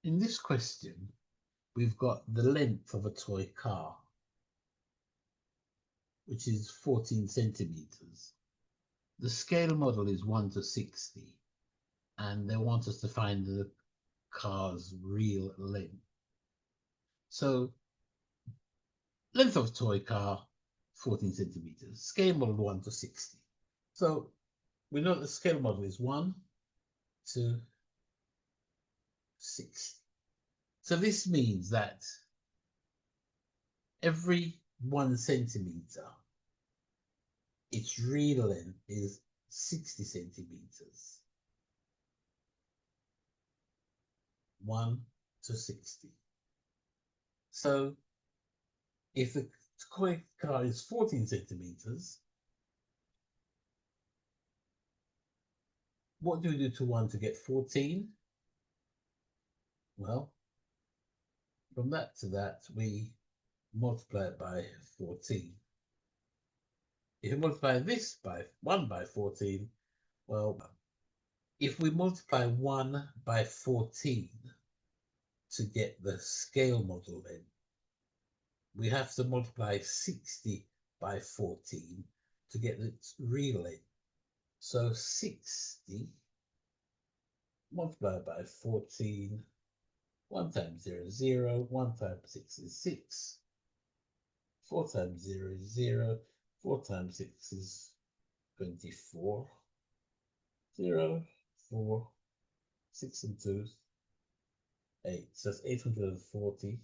In this question, we've got the length of a toy car, which is 14 centimeters. The scale model is 1 to 60, and they want us to find the car's real length. So, length of toy car, 14 centimeters. Scale model 1 to 60. So, we know the scale model is 1 to 60. So this means that every 1 centimeter, its real length is 60 centimeters. 1 to 60. So if the toy car is 14 centimeters, what do we do to 1 to get 14? Well, from that to that, we multiply it by 14. If you multiply this by 1 by 14, well, if we multiply 1 by 14 to get the scale model length, we have to multiply 60 by 14 to get its real length. So 60 multiplied by 14, 1 times 0 is 0, 1 times 6 is 6, 4 times 0 is 0, 4 times 6 is 24, 0, 4, 6 and 2, 8. So that's 840